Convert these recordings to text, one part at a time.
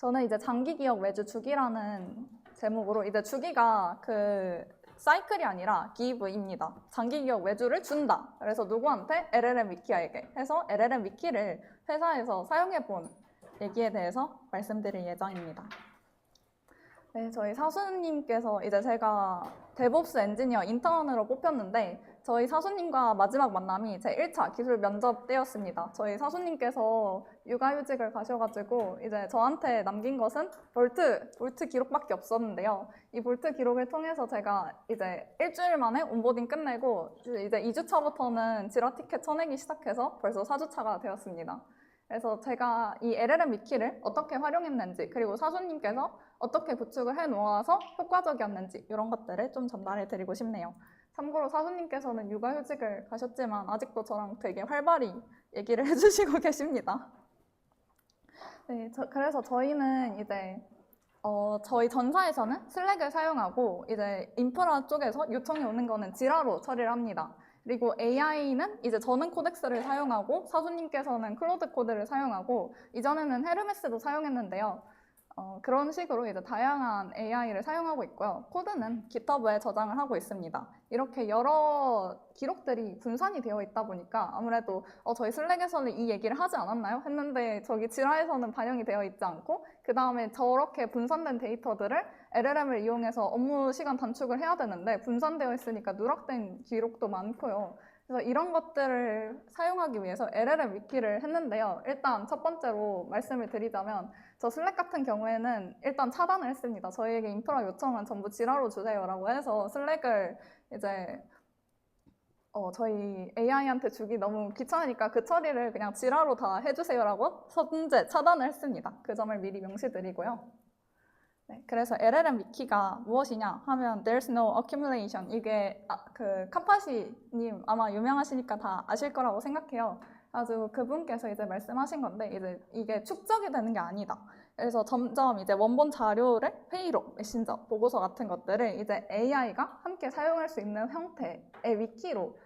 저는 이제 장기 기억 외주 주기라는 제목으로 이제 주기가 그 사이클이 아니라 give입니다. 장기 기억 외주를 준다. 그래서 누구한테? LLM 위키에게 해서 LLM 위키를 회사에서 사용해 본 얘기에 대해서 말씀드릴 예정입니다. 네, 저희 사수님께서 이제 제가 데브옵스 엔지니어 인턴으로 뽑혔는데 저희 사수님과 마지막 만남이 제 1차 기술 면접 때였습니다. 저희 사수님께서 육아휴직을 가셔가지고 이제 저한테 남긴 것은 볼트 기록밖에 없었는데요. 이 볼트 기록을 통해서 제가 이제 일주일 만에 온보딩 끝내고 이제 2주차부터는 지라 티켓 쳐내기 시작해서 벌써 4주차가 되었습니다. 그래서 제가 이 LLM 위키를 어떻게 활용했는지 그리고 사수님께서 어떻게 구축을 해놓아서 효과적이었는지 이런 것들을 좀 전달해 드리고 싶네요. 참고로 사수님께서는 육아휴직을 가셨지만 아직도 저랑 되게 활발히 얘기를 해주시고 계십니다. 네, 그래서 저희는 이제 저희 전사에서는 슬랙을 사용하고 이제 인프라 쪽에서 요청이 오는 거는 지라로 처리를 합니다. 그리고 AI는 이제 저는 코덱스를 사용하고 사수님께서는 클로드 코드를 사용하고 이전에는 헤르메스도 사용했는데요. 그런 식으로 이제 다양한 AI를 사용하고 있고요. 코드는 GitHub에 저장을 하고 있습니다. 이렇게 여러 기록들이 분산이 되어 있다 보니까 아무래도 저희 슬랙에서는 이 얘기를 하지 않았나요? 했는데 저기 지라에서는 반영이 되어 있지 않고 그 다음에 저렇게 분산된 데이터들을 LLM을 이용해서 업무 시간 단축을 해야 되는데 분산되어 있으니까 누락된 기록도 많고요. 그래서 이런 것들을 사용하기 위해서 LLM 위키를 했는데요. 일단 첫 번째로 말씀을 드리자면 저 슬랙 같은 경우에는 일단 차단을 했습니다. 저희에게 인프라 요청은 전부 지라로 주세요라고 해서 슬랙을 이제 저희 AI한테 주기 너무 귀찮으니까 그 처리를 그냥 지라로 다 해주세요라고 선제 차단을 했습니다. 그 점을 미리 명시드리고요. 네, 그래서 LLM 위키가 무엇이냐 하면 There's no accumulation. 이게 그 카파시님 아마 유명하시니까 다 아실 거라고 생각해요. 아주 그분께서 이제 말씀하신 건데 이제 이게 축적이 되는 게 아니다. 그래서 점점 이제 원본 자료를 회의록, 메신저, 보고서 같은 것들을 이제 AI가 함께 사용할 수 있는 형태의 위키로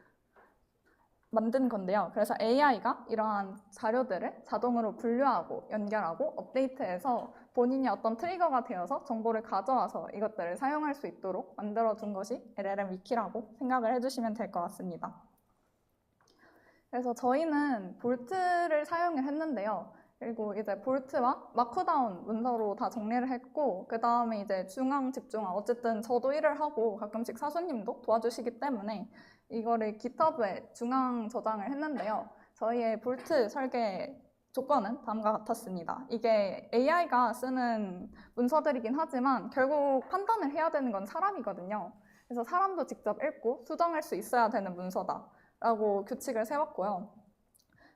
만든 건데요. 그래서 AI가 이러한 자료들을 자동으로 분류하고 연결하고 업데이트해서 본인이 어떤 트리거가 되어서 정보를 가져와서 이것들을 사용할 수 있도록 만들어준 것이 LLM 위키라고 생각을 해주시면 될 것 같습니다. 그래서 저희는 볼트를 사용을 했는데요. 그리고 이제 볼트와 마크다운 문서로 다 정리를 했고 그 다음에 이제 중앙 집중화 어쨌든 저도 일을 하고 가끔씩 사수님도 도와주시기 때문에 이거를 GitHub에 중앙 저장을 했는데요. 저희의 볼트 설계 조건은 다음과 같았습니다. 이게 AI가 쓰는 문서들이긴 하지만 결국 판단을 해야 되는 건 사람이거든요. 그래서 사람도 직접 읽고 수정할 수 있어야 되는 문서다라고 규칙을 세웠고요.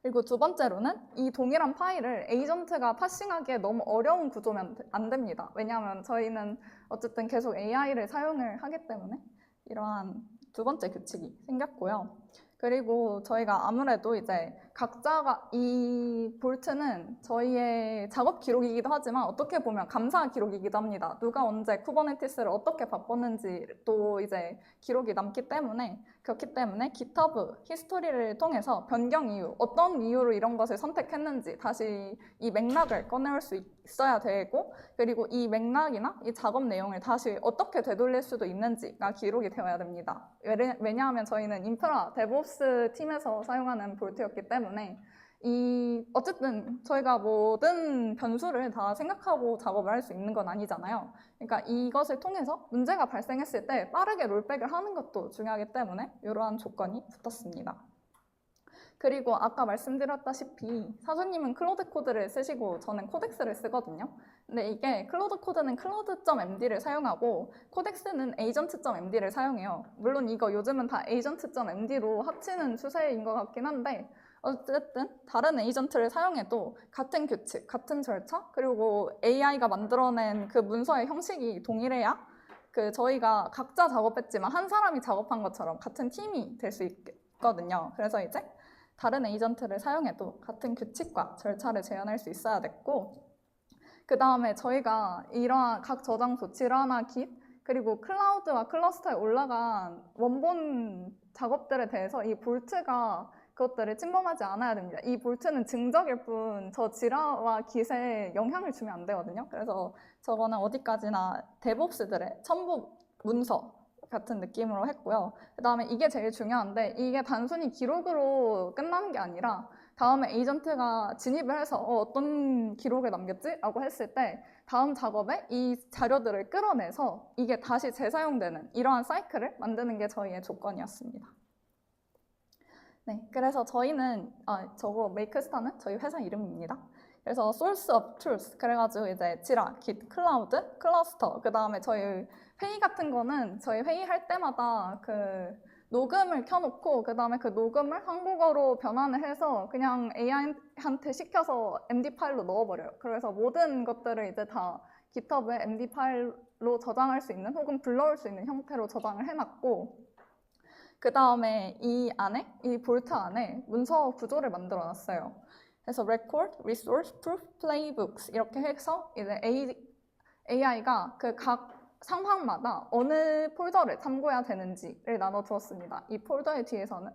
그리고 두 번째로는 이 동일한 파일을 에이전트가 파싱하기에 너무 어려운 구조면 안 됩니다. 왜냐하면 저희는 어쨌든 계속 AI를 사용을 하기 때문에 이러한 두 번째 규칙이 생겼고요. 그리고 저희가 아무래도 이제 각자가 이 볼트는 저희의 작업 기록이기도 하지만 어떻게 보면 감사 기록이기도 합니다. 누가 언제 쿠버네티스를 어떻게 바꿨는지 또 이제 기록이 남기 때문에 그렇기 때문에 GitHub 히스토리를 통해서 변경 이유, 어떤 이유로 이런 것을 선택했는지 다시 이 맥락을 꺼내올 수 있어야 되고 그리고 이 맥락이나 이 작업 내용을 다시 어떻게 되돌릴 수도 있는지가 기록이 되어야 됩니다. 왜냐하면 저희는 인프라, 데브옵스 팀에서 사용하는 볼트였기 때문에 어쨌든 저희가 모든 변수를 다 생각하고 작업을 할 수 있는 건 아니잖아요. 그러니까 이것을 통해서 문제가 발생했을 때 빠르게 롤백을 하는 것도 중요하기 때문에 이러한 조건이 붙었습니다. 그리고 아까 말씀드렸다시피 사수님은 클로드 코드를 쓰시고 저는 코덱스를 쓰거든요. 근데 이게 클로드 코드는 클로드.md를 사용하고 코덱스는 agent.md를 사용해요. 물론 이거 요즘은 다 agent.md로 합치는 추세인 것 같긴 한데 어쨌든 다른 에이전트를 사용해도 같은 규칙, 같은 절차, 그리고 AI가 만들어낸 그 문서의 형식이 동일해야 저희가 각자 작업했지만 한 사람이 작업한 것처럼 같은 팀이 될 수 있거든요. 그래서 이제 다른 에이전트를 사용해도 같은 규칙과 절차를 재현할 수 있어야 됐고 그 다음에 저희가 이러한 각 저장소, 지라나 깃, 그리고 클라우드와 클러스터에 올라간 원본 작업들에 대해서 이 볼트가 그것들을 침범하지 않아야 됩니다. 이 볼트는 증적일 뿐 저 지라와 깃에 영향을 주면 안 되거든요. 그래서 저거는 어디까지나 데브옵스들의 첨부 문서 같은 느낌으로 했고요. 그 다음에 이게 제일 중요한데 이게 단순히 기록으로 끝나는 게 아니라 다음에 에이전트가 진입을 해서 어떤 기록을 남겼지? 라고 했을 때 다음 작업에 이 자료들을 끌어내서 이게 다시 재사용되는 이러한 사이클을 만드는 게 저희의 조건이었습니다. 네, 그래서 저희는 저거 메이크스타는 저희 회사 이름입니다. 그래서 source of truth 그래가지고 이제 지라, git, 클라우드, 클러스터 그 다음에 저희 회의 같은 거는 저희 회의할 때마다 그 녹음을 켜놓고 그 다음에 그 녹음을 한국어로 변환을 해서 그냥 AI한테 시켜서 MD 파일로 넣어버려요. 그래서 모든 것들을 이제 다 GitHub에 MD 파일로 저장할 수 있는 혹은 불러올 수 있는 형태로 저장을 해놨고 그 다음에 이 볼트 안에 문서 구조를 만들어 놨어요. 그래서 record, resource, proof, playbooks 이렇게 해서 이제 AI가 그 각 상황마다 어느 폴더를 참고해야 되는지를 나눠 두었습니다. 이 폴더에 대해서는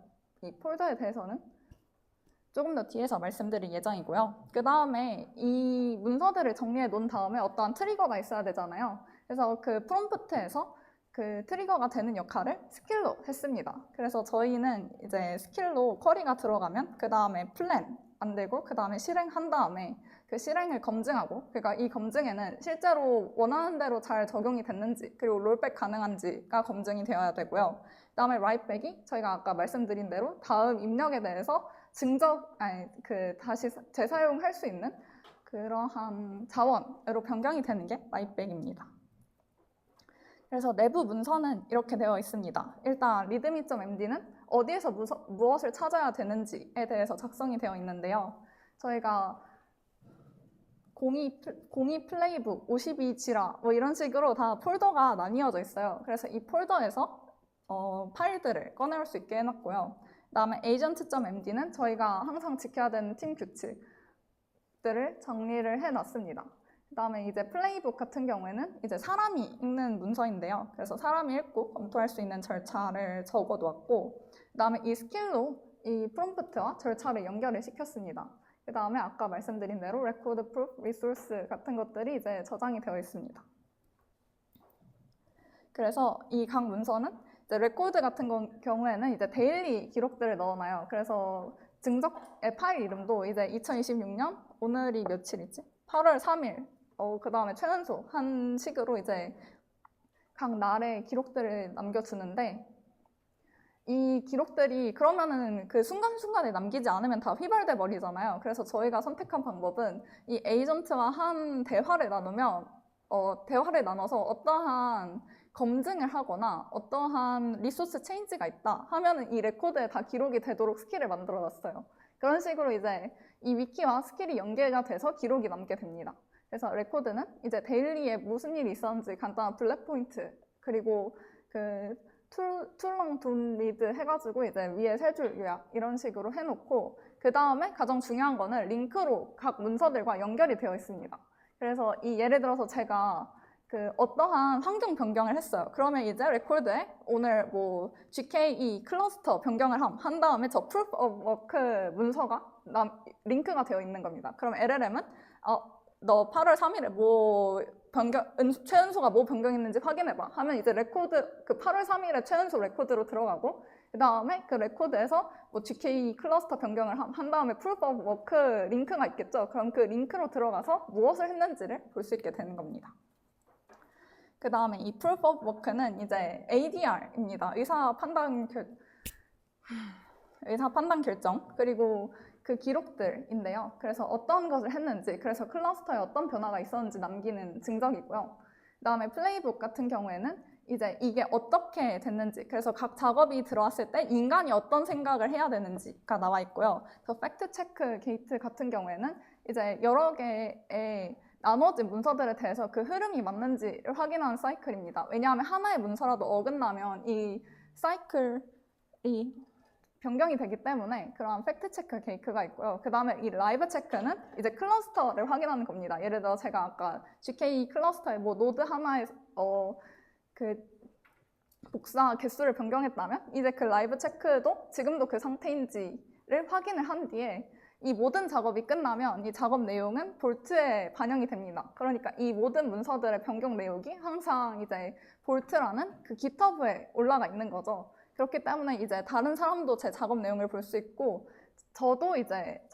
조금 더 뒤에서 말씀드릴 예정이고요. 그 다음에 이 문서들을 정리해 놓은 다음에 어떠한 트리거가 있어야 되잖아요. 그래서 그 프롬프트에서 그 트리거가 되는 역할을 스킬로 했습니다. 그래서 저희는 이제 스킬로 쿼리가 들어가면 그 다음에 플랜 만들고 그 다음에 실행한 다음에 그 실행을 검증하고 그러니까 이 검증에는 실제로 원하는 대로 잘 적용이 됐는지 그리고 롤백 가능한지가 검증이 되어야 되고요. 그 다음에 라이트백이 저희가 아까 말씀드린 대로 다음 입력에 대해서 다시 재사용할 수 있는 그러한 자원으로 변경이 되는 게 라이트백입니다. 그래서 내부 문서는 이렇게 되어 있습니다. 일단 readme.md는 어디에서 무엇을 찾아야 되는지에 대해서 작성이 되어 있는데요. 저희가 02 플레이북, 52 지라 뭐 이런 식으로 다 폴더가 나뉘어져 있어요. 그래서 이 폴더에서 파일들을 꺼내올 수 있게 해놨고요. 그 다음에 agent.md는 저희가 항상 지켜야 되는 팀 규칙들을 정리를 해놨습니다. 그 다음에 이제 플레이북 같은 경우에는 이제 사람이 읽는 문서인데요. 그래서 사람이 읽고 검토할 수 있는 절차를 적어 놓았고, 그 다음에 이 스킬로 이 프롬프트와 절차를 연결을 시켰습니다. 그 다음에 아까 말씀드린 대로 record, proof, resource 같은 것들이 이제 저장이 되어 있습니다. 그래서 이 각 문서는 이제 레코드 같은 경우에는 이제 데일리 기록들을 넣어놔요. 그래서 증적의 파일 이름도 이제 2026년 오늘이 며칠이지? 8월 3일 그 다음에 최연소 한 식으로 이제 각 날의 기록들을 남겨주는데 이 기록들이 그러면은 그 순간순간에 남기지 않으면 다 휘발돼 버리잖아요. 그래서 저희가 선택한 방법은 이 에이전트와 한 대화를 나누면 대화를 나눠서 어떠한 검증을 하거나 어떠한 리소스 체인지가 있다 하면은 이 레코드에 다 기록이 되도록 스킬을 만들어 놨어요. 그런 식으로 이제 이 위키와 스킬이 연계가 돼서 기록이 남게 됩니다. 그래서 레코드는 이제 데일리에 무슨 일이 있었는지 간단한 블랙 포인트 그리고 그 툴롱 돈 리드 해가지고 이제 위에 세 줄 요약 이런 식으로 해놓고 그 다음에 가장 중요한 거는 링크로 각 문서들과 연결이 되어 있습니다. 그래서 예를 들어서 제가 그 어떠한 환경 변경을 했어요. 그러면 이제 레코드에 오늘 뭐 GKE 클러스터 변경을 한 다음에 저 proof of work 문서가 링크가 되어 있는 겁니다. 그럼 LLM은 너 8월 3일에 뭐 최연소가 뭐 변경했는지 확인해봐 하면 이제 레코드 그 8월 3일에 최연소 레코드로 들어가고 그 다음에 그 레코드에서 뭐 GKE 클러스터 변경을 한 다음에 proof of work 링크가 있겠죠. 그럼 그 링크로 들어가서 무엇을 했는지를 볼 수 있게 되는 겁니다. 그 다음에 이 proof of work는 이제 ADR입니다. 의사 판단 결정 그리고 그 기록들인데요. 그래서 어떤 것을 했는지, 그래서 클러스터에 어떤 변화가 있었는지 남기는 증적이고요. 그 다음에 플레이북 같은 경우에는 이제 이게 어떻게 됐는지, 그래서 각 작업이 들어왔을 때 인간이 어떤 생각을 해야 되는지가 나와 있고요. 더 팩트 체크 게이트 같은 경우에는 이제 여러 개의 나눠진 문서들에 대해서 그 흐름이 맞는지를 확인하는 사이클입니다. 왜냐하면 하나의 문서라도 어긋나면 이 사이클이 변경이 되기 때문에 그런 팩트 체크 게이트가 있고요. 그 다음에 이 라이브 체크는 이제 클러스터를 확인하는 겁니다. 예를 들어 제가 아까 GKE 클러스터에 뭐 노드 하나에 그 복사 개수를 변경했다면 이제 그 라이브 체크도 지금도 그 상태인지를 확인을 한 뒤에 이 모든 작업이 끝나면 이 작업 내용은 볼트에 반영이 됩니다. 그러니까 이 모든 문서들의 변경 내역이 항상 이제 볼트라는 그 깃허브에 올라가 있는 거죠. 그렇기 때문에 이제 다른 사람도 제 작업 내용을 볼 수 있고 저도 이제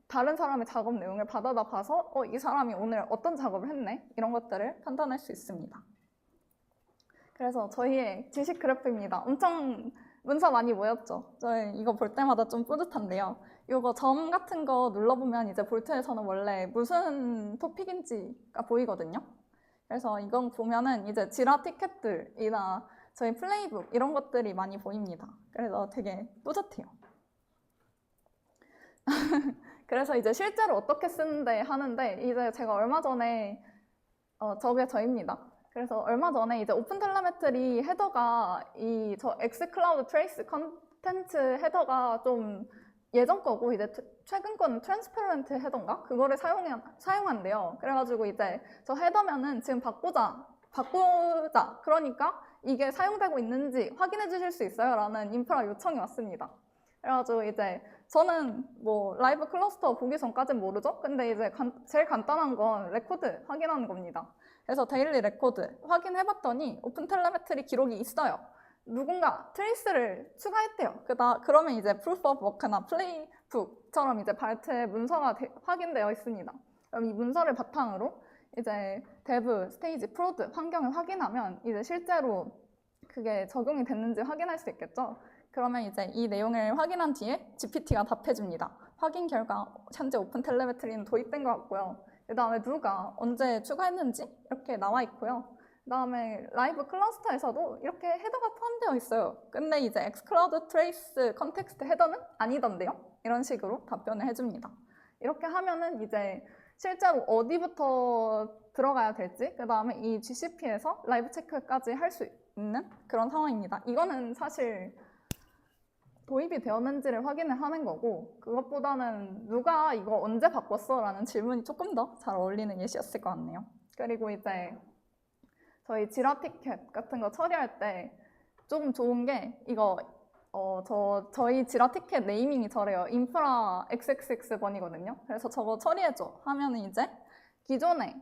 다른 사람의 작업 내용을 받아다 봐서 이 사람이 오늘 어떤 작업을 했네? 이런 것들을 판단할 수 있습니다. 그래서 저희의 지식 그래프입니다. 엄청 문서 많이 모였죠. 저희 이거 볼 때마다 좀 뿌듯한데요. 이거 점 같은 거 눌러보면 이제 볼트에서는 원래 무슨 토픽인지가 보이거든요. 그래서 이건 보면은 이제 지라 티켓들이나 저희 플레이북 이런 것들이 많이 보입니다. 그래서 되게 뿌듯해요. 그래서 이제 실제로 어떻게 쓰는데 하는데 이제 제가 얼마 전에 저게 저입니다. 그래서 얼마 전에 이제 오픈 텔레메트리 헤더가 저 엑스클라우드 트레이스 컨텐츠 헤더가 좀 예전 거고 이제 최근 거는 트랜스페런트 헤더인가? 그거를 사용한대요. 그래가지고 이제 저 헤더면은 지금 바꾸자. 그러니까 이게 사용되고 있는지 확인해 주실 수 있어요? 라는 인프라 요청이 왔습니다. 그래가지고 이제 저는 뭐 라이브 클러스터 보기 전까지는 모르죠? 근데 이제 제일 간단한 건 레코드 확인하는 겁니다. 그래서 데일리 레코드 확인해봤더니 오픈 텔레메트리 기록이 있어요. 누군가 트레이스를 추가했대요. 그러면 이제 proof of work나 플레이북처럼 이제 발트에 문서가 확인되어 있습니다. 그럼 이 문서를 바탕으로 이제 데브, 스테이지, 프로드 환경을 확인하면 이제 실제로 그게 적용이 됐는지 확인할 수 있겠죠. 그러면 이제 이 내용을 확인한 뒤에 GPT가 답해줍니다. 확인 결과 현재 오픈 텔레메트리는 도입된 것 같고요. 그 다음에 누가 언제 추가했는지 이렇게 나와 있고요. 그 다음에 라이브 클러스터에서도 이렇게 헤더가 포함되어 있어요. 근데 이제 엑스클라우드 트레이스 컨텍스트 헤더는 아니던데요? 이런 식으로 답변을 해줍니다. 이렇게 하면은 이제 실제로 어디부터 들어가야 될지, 그 다음에 이 GCP에서 라이브 체크까지 할 수 있는 그런 상황입니다. 이거는 사실 도입이 되었는지를 확인을 하는 거고, 그것보다는 누가 이거 언제 바꿨어? 라는 질문이 조금 더 잘 어울리는 예시였을 것 같네요. 그리고 이제 저희 지라 티켓 같은 거 처리할 때 조금 좋은 게 이거 저희 지라 티켓 네이밍이 저래요. 인프라 XXX번이거든요. 그래서 저거 처리해줘 하면은 이제 기존에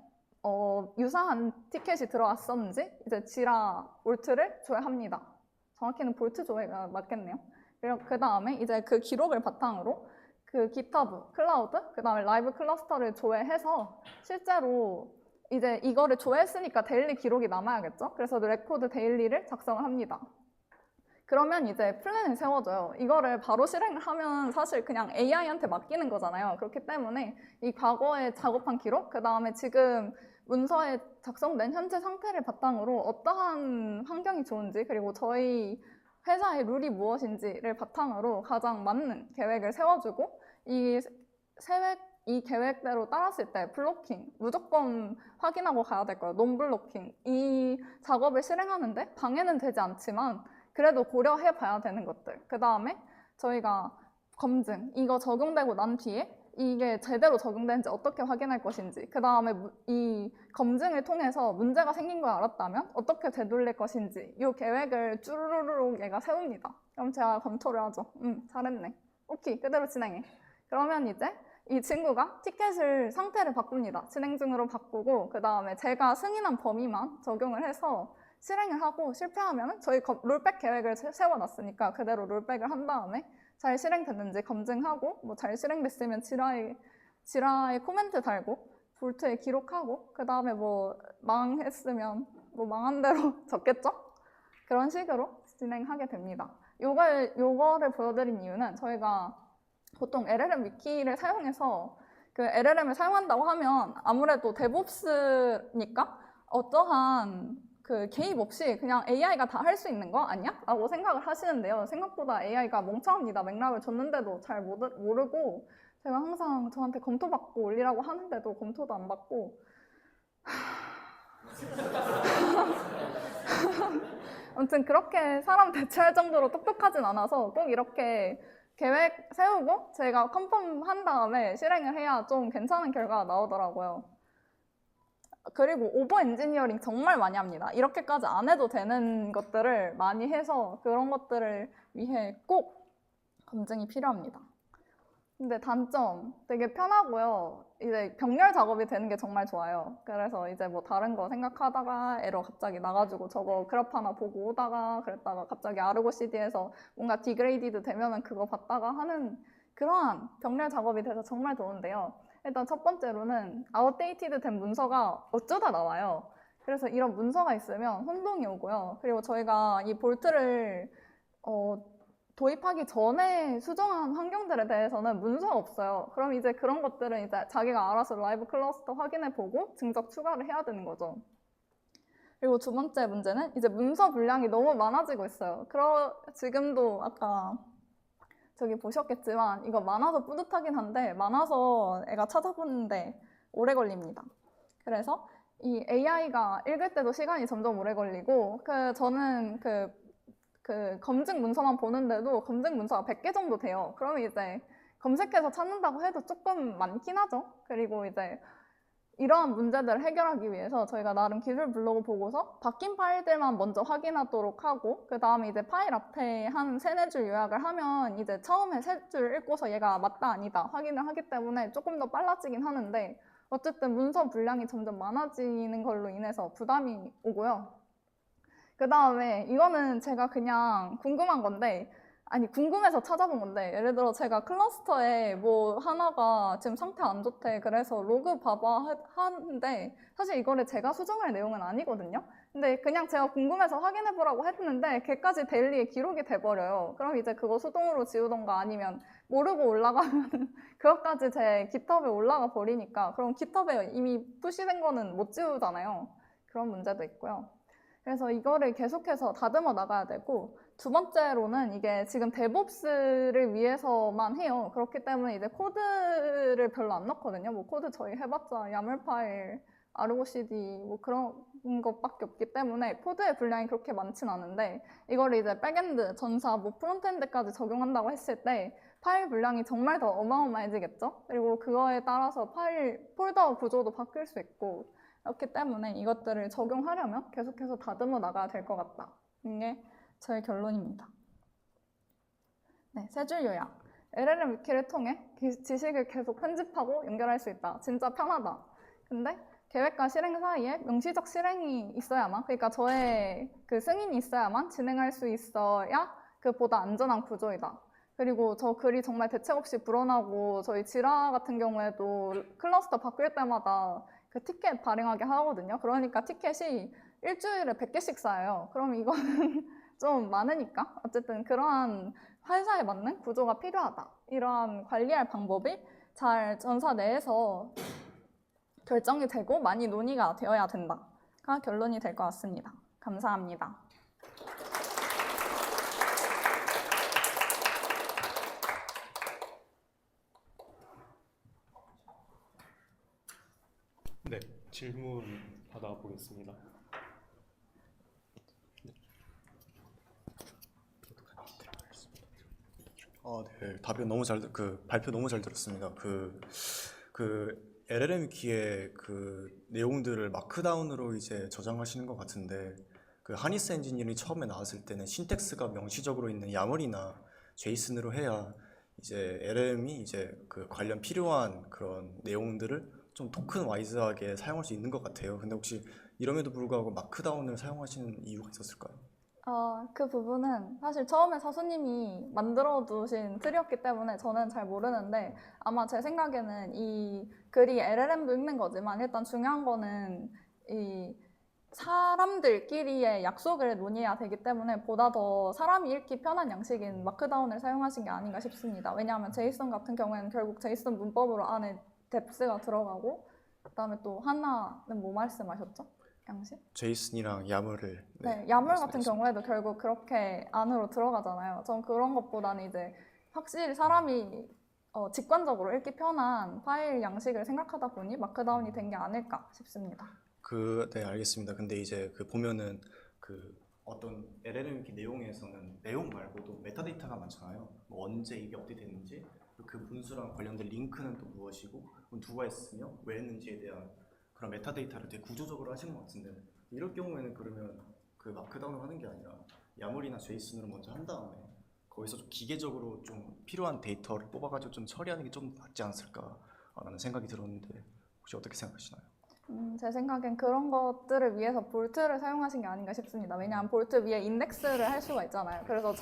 유사한 티켓이 들어왔었는지 이제 지라 볼트를 조회합니다. 정확히는 볼트 조회가 맞겠네요. 그리고 그 다음에 이제 그 기록을 바탕으로 그 깃허브, 클라우드, 그 다음에 라이브 클러스터를 조회해서 실제로 이제 이거를 조회했으니까 데일리 기록이 남아야겠죠? 그래서 레코드 데일리를 작성을 합니다. 그러면 이제 플랜을 세워줘요. 이거를 바로 실행을 하면 사실 그냥 AI한테 맡기는 거잖아요. 그렇기 때문에 이 과거에 작업한 기록, 그 다음에 지금 문서에 작성된 현재 상태를 바탕으로 어떠한 환경이 좋은지, 그리고 저희 회사의 룰이 무엇인지를 바탕으로 가장 맞는 계획을 세워주고 이 계획대로 따랐을 때 블로킹 무조건 확인하고 가야 될 거예요. 논블로킹. 이 작업을 실행하는데 방해는 되지 않지만 그래도 고려해 봐야 되는 것들. 그 다음에 저희가 검증. 이거 적용되고 난 뒤에 이게 제대로 적용되는지 어떻게 확인할 것인지, 그 다음에 이 검증을 통해서 문제가 생긴 걸 알았다면 어떻게 되돌릴 것인지 이 계획을 쭈루루루 얘가 세웁니다. 그럼 제가 검토를 하죠. 잘했네. 오케이, 그대로 진행해. 그러면 이제 이 친구가 티켓을 상태를 바꿉니다. 진행 중으로 바꾸고 그 다음에 제가 승인한 범위만 적용을 해서 실행을 하고 실패하면 저희 롤백 계획을 세워놨으니까 그대로 롤백을 한 다음에 잘 실행됐는지 검증하고 뭐 잘 실행됐으면 지라에 코멘트 달고 볼트에 기록하고 그 다음에 뭐 망했으면 뭐 망한 대로 적겠죠? 그런 식으로 진행하게 됩니다. 요거를 보여드린 이유는 저희가 보통 LLM 위키를 사용해서 그 LLM을 사용한다고 하면 아무래도 데브옵스니까 어떠한 그 개입 없이 그냥 AI가 다 할 수 있는 거 아니야? 라고 생각을 하시는데요. 생각보다 AI가 멍청합니다. 맥락을 줬는데도 잘 모르고 제가 항상 저한테 검토받고 올리라고 하는데도 검토도 안 받고 아무튼 그렇게 사람 대체할 정도로 똑똑하진 않아서 꼭 이렇게 계획 세우고 제가 컨펌한 다음에 실행을 해야 좀 괜찮은 결과가 나오더라고요. 그리고 오버 엔지니어링 정말 많이 합니다. 이렇게까지 안 해도 되는 것들을 많이 해서 그런 것들을 위해 꼭 검증이 필요합니다. 근데 단점 되게 편하고요. 이제 병렬 작업이 되는 게 정말 좋아요. 그래서 이제 뭐 다른 거 생각하다가 에러 갑자기 나가지고 저거 그래프 하나 보고 오다가 그랬다가 갑자기 아르고 CD에서 뭔가 디그레이디드 되면은 그거 봤다가 하는 그러한 병렬 작업이 돼서 정말 좋은데요. 일단 첫 번째로는 아웃데이티드 된 문서가 어쩌다 나와요. 그래서 이런 문서가 있으면 혼동이 오고요. 그리고 저희가 이 볼트를 도입하기 전에 수정한 환경들에 대해서는 문서가 없어요. 그럼 이제 그런 것들은 이제 자기가 알아서 라이브 클러스터 확인해보고 증적 추가를 해야 되는 거죠. 그리고 두 번째 문제는 이제 문서 분량이 너무 많아지고 있어요. 지금도 아까 저기 보셨겠지만 이거 많아서 뿌듯하긴 한데 많아서 애가 찾아보는데 오래 걸립니다. 그래서 이 AI가 읽을 때도 시간이 점점 오래 걸리고 저는 검증 문서만 보는데도 검증 문서가 100개 정도 돼요. 그러면 이제 검색해서 찾는다고 해도 조금 많긴 하죠. 그리고 이제 이러한 문제들을 해결하기 위해서 저희가 나름 기술 블로그 보고서 바뀐 파일들만 먼저 확인하도록 하고 그 다음에 이제 파일 앞에 한 3-4줄 요약을 하면 이제 처음에 3줄 읽고서 얘가 맞다 아니다 확인을 하기 때문에 조금 더 빨라지긴 하는데 어쨌든 문서 분량이 점점 많아지는 걸로 인해서 부담이 오고요. 그 다음에 이거는 제가 그냥 궁금한 건데 아니 궁금해서 찾아본 건데 예를 들어 제가 클러스터에 뭐 하나가 지금 상태 안 좋대 그래서 로그 봐봐 하는데 사실 이거를 제가 수정할 내용은 아니거든요. 근데 그냥 제가 궁금해서 확인해 보라고 했는데 걔까지 데일리에 기록이 돼버려요. 그럼 이제 그거 수동으로 지우던가 아니면 모르고 올라가면 그것까지 제 깃허브에 올라가 버리니까 그럼 깃허브에 이미 푸시된 거는 못 지우잖아요. 그런 문제도 있고요. 그래서 이거를 계속해서 다듬어 나가야 되고 두 번째로는 이게 지금 데브옵스를 위해서만 해요. 그렇기 때문에 이제 코드를 별로 안 넣거든요. 뭐 코드 저희 해봤자 야물 파일, 아르고 CD 뭐 그런 것밖에 없기 때문에 코드의 분량이 그렇게 많진 않은데 이거를 이제 백엔드, 전사, 뭐 프론트엔드까지 적용한다고 했을 때 파일 분량이 정말 더 어마어마해지겠죠. 그리고 그거에 따라서 파일 폴더 구조도 바뀔 수 있고 그렇기 때문에 이것들을 적용하려면 계속해서 다듬어 나가야 될 것 같다. 이게 저의 결론입니다. 네, 3줄 요약. LLM 위키를 통해 지식을 계속 편집하고 연결할 수 있다. 진짜 편하다. 근데 계획과 실행 사이에 명시적 실행이 있어야만, 그러니까 저의 그 승인이 있어야만 진행할 수 있어야 그보다 안전한 구조이다. 그리고 저 글이 정말 대책 없이 불어나고 저희 지라 같은 경우에도 클러스터 바뀔 때마다 그 티켓 발행하게 하거든요. 그러니까 티켓이 일주일에 100개씩 쌓여요. 그럼 이거는 좀 많으니까 어쨌든 그러한 회사에 맞는 구조가 필요하다. 이러한 관리할 방법이 잘 전사 내에서 결정이 되고 많이 논의가 되어야 된다가 결론이 될 것 같습니다. 감사합니다. 네, 질문 받아보겠습니다. 네, 답변 너무 발표 너무 잘 들었습니다. LLM 위키의 그 내용들을 마크다운으로 이제 저장하시는 것 같은데 그 하니스 엔지니어링이 처음에 나왔을 때는 신텍스가 명시적으로 있는 야멀이나 제이슨으로 해야 이제 LLM이 이제 그 관련 필요한 그런 내용들을 좀 토큰 와이즈하게 사용할 수 있는 것 같아요. 근데 혹시 이럼에도 불구하고 마크다운을 사용하시는 이유가 있었을까요? 그 부분은 사실 처음에 사수님이 만들어 두신 틀이었기 때문에 저는 잘 모르는데 아마 제 생각에는 이 글이 LLM도 읽는 거지만 일단 중요한 거는 이 사람들끼리의 약속을 논의해야 되기 때문에 보다 더 사람이 읽기 편한 양식인 마크다운을 사용하신 게 아닌가 싶습니다. 왜냐하면 제이슨 같은 경우에는 결국 제이슨 문법으로 안에 뎁스가 들어가고 그다음에 또 하나는 뭐 말씀하셨죠? 양식? 제이슨이랑 야물을 네, 야물 같은 경우에도 결국 그렇게 안으로 들어가잖아요. 전 그런 것보다는 이제 확실히 사람이 직관적으로 읽기 편한 파일 양식을 생각하다 보니 마크다운이 된 게 아닐까 싶습니다. 네, 알겠습니다. 근데 이제 보면은 어떤 LLM 이렇게 내용에서는 내용 말고도 메타데이터가 많잖아요. 뭐 언제 이게 업데이트됐는지, 그 문수랑 관련된 링크는 또 무엇이고, 그럼 누가 했으며 왜 했는지에 대한 그런 메타데이터를 되게 구조적으로 하시는 것 같은데 이럴 경우에는 그러면 그 마크다운을 하는 게 아니라 야물이나 제이슨으로 먼저 한 다음에 거기서 좀 기계적으로 좀 필요한 데이터를 뽑아가지고 좀 처리하는 게 좀 낫지 않았을까라는 생각이 들었는데 혹시 어떻게 생각하시나요? 제 생각엔 그런 것들을 위해서 볼트를 사용하신 게 아닌가 싶습니다. 왜냐하면 볼트 위에 인덱스를 할 수가 있잖아요. 그래서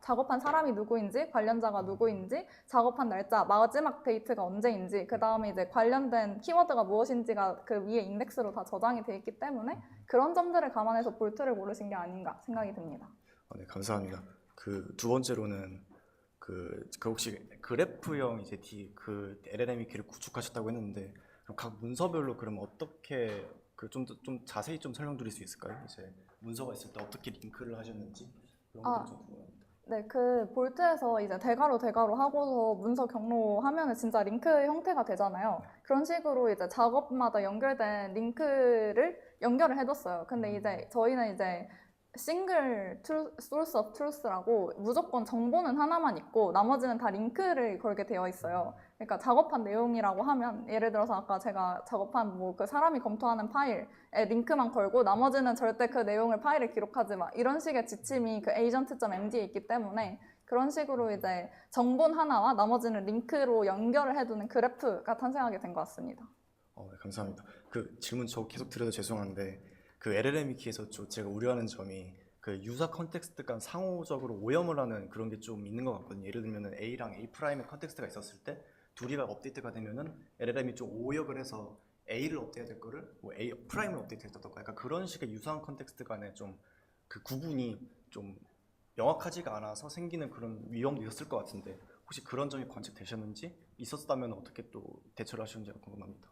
작업한 사람이 누구인지, 관련자가 누구인지, 작업한 날짜, 마지막 데이트가 언제인지, 그 다음에 이제 관련된 키워드가 무엇인지가 그 위에 인덱스로 다 저장이 돼 있기 때문에 그런 점들을 감안해서 볼트를 고르신 게 아닌가 생각이 듭니다. 네, 감사합니다. 그 두 번째로는 그 혹시 그래프형 이제 그 LLM 키를 구축하셨다고 했는데 그럼 각 문서별로 그럼 어떻게 그 좀 자세히 좀 설명드릴 수 있을까요? 이제 문서가 있을 때 어떻게 링크를 하셨는지 그런 아, 것들 좀 궁금합니다. 네, 그 볼트에서 이제 대괄호 하고서 문서 경로하면은 진짜 링크 형태가 되잖아요. 그런 식으로 이제 작업마다 연결된 링크를 연결을 해뒀어요. 근데 이제 저희는 이제 싱글 소스 오브 트루스라고 무조건 정보는 하나만 있고 나머지는 다 링크를 걸게 되어 있어요. 그러니까 작업한 내용이라고 하면 예를 들어서 아까 제가 작업한 뭐 그 사람이 검토하는 파일에 링크만 걸고 나머지는 절대 그 내용을 파일에 기록하지 마 이런 식의 지침이 그 agent.md에 있기 때문에 그런 식으로 이제 정본 하나와 나머지는 링크로 연결을 해두는 그래프가 탄생하게 된 것 같습니다. 네, 감사합니다. 그 질문 저 계속 드려도 죄송한데 그 LLM 위키에서 제가 우려하는 점이 그 유사 컨텍스트 간 상호적으로 오염을 하는 그런 게 좀 있는 것 같거든요. 예를 들면은 A랑 A 프라임의 컨텍스트가 있었을 때 둘이가 업데이트가 되면은 LLM이 좀 오역을 해서 A를 업데이트할 거를 뭐 A 프라임을 업데이트했다던가 약간 그런 식의 유사한 컨텍스트 간의 좀 그 구분이 좀 명확하지가 않아서 생기는 그런 위험도 있었을 것 같은데 혹시 그런 점이 관측되셨는지 있었다면 어떻게 또 대처를 하셨는지가 궁금합니다.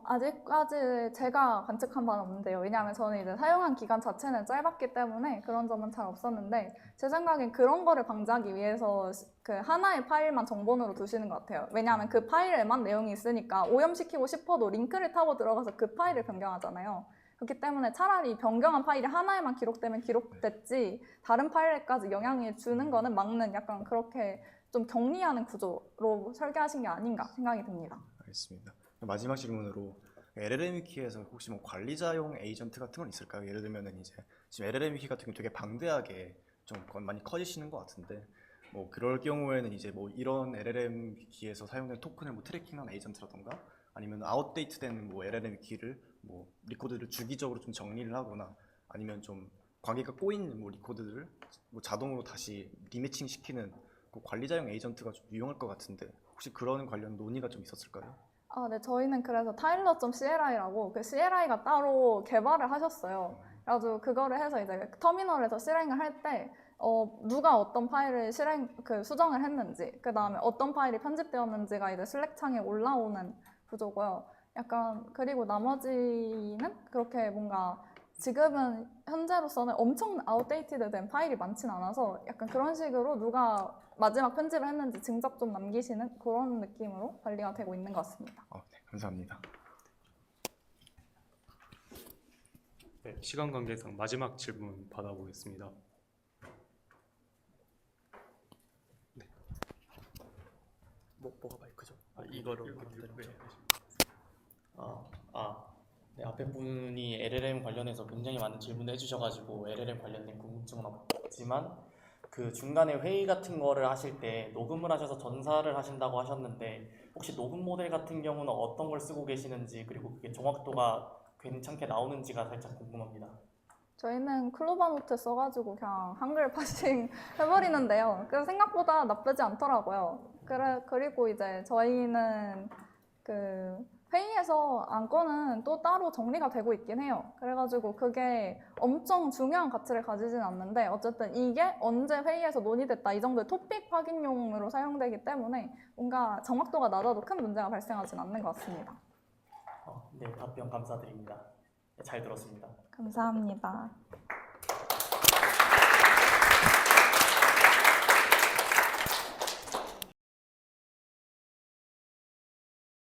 아직까지 제가 관측한 바는 없는데요. 왜냐하면 저는 이제 사용한 기간 자체는 짧았기 때문에 그런 점은 잘 없었는데 제 생각엔 그런 거를 방지하기 위해서 그 하나의 파일만 정본으로 두시는 것 같아요. 왜냐하면 그 파일에만 내용이 있으니까 오염시키고 싶어도 링크를 타고 들어가서 그 파일을 변경하잖아요. 그렇기 때문에 차라리 변경한 파일이 하나에만 기록되면 기록됐지 다른 파일에까지 영향을 주는 거는 막는 약간 그렇게 좀 격리하는 구조로 설계하신 게 아닌가 생각이 듭니다. 알겠습니다. 마지막 질문으로 LLM 위키에서 혹시 뭐 관리자용 에이전트 같은 건 있을까요? 예를 들면은 이제 지금 LLM 위키 같은 경우 되게 방대하게 좀 많이 커지시는 것 같은데 뭐 그럴 경우에는 이제 뭐 이런 LLM 위키에서 사용된 토큰을 뭐 트래킹하는 에이전트라던가 아니면 아웃데이트된 뭐 LLM 위키를 뭐 리코드를 주기적으로 좀 정리를 하거나 아니면 좀 관계가 꼬인 뭐 리코드들을 뭐 자동으로 다시 리매칭 시키는 그 관리자용 에이전트가 좀 유용할 것 같은데 혹시 그런 관련 논의가 좀 있었을까요? 네, 저희는 그래서 tailor.cli라고 그 CLI가 따로 개발을 하셨어요. 그래가지고 그거를 해서 이제 터미널에서 실행을 할 때, 누가 어떤 파일을 수정을 했는지, 그 다음에 어떤 파일이 편집되었는지가 이제 슬랙 창에 올라오는 구조고요. 약간, 그리고 나머지는 그렇게 뭔가 지금은 현재로서는 엄청 아웃데이티드 된 파일이 많진 않아서 약간 그런 식으로 누가 마지막 편집을 했는지 증적 좀 남기시는 그런 느낌으로 관리가 되고 있는 것 같습니다. 네, 감사합니다. 네, 시간 관계상 마지막 질문 받아보겠습니다. 네. 뭐가 마이크죠? 이거로 만드는 네. 죠. 네, 앞에 분이 LLM 관련해서 굉장히 많은 질문을 해주셔가지고 LLM 관련된 궁금증은 없지만 그 중간에 회의 같은 거를 하실 때 녹음을 하셔서 전사를 하신다고 하셨는데 혹시 녹음 모델 같은 경우는 어떤 걸 쓰고 계시는지 그리고 그게 정확도가 괜찮게 나오는지가 살짝 궁금합니다. 저희는 클로버노트 써가지고 그냥 한글 파싱 해버리는데요. 그래서 생각보다 나쁘지 않더라고요. 그리고 이제 저희는 그 회의에서 안건은 또 따로 정리가 되고 있긴 해요. 그래가지고 그게 엄청 중요한 가치를 가지진 않는데 어쨌든 이게 언제 회의에서 논의됐다 이 정도의 토픽 확인용으로 사용되기 때문에 뭔가 정확도가 낮아도 큰 문제가 발생하진 않는 것 같습니다. 네, 답변 감사드립니다. 잘 들었습니다. 감사합니다.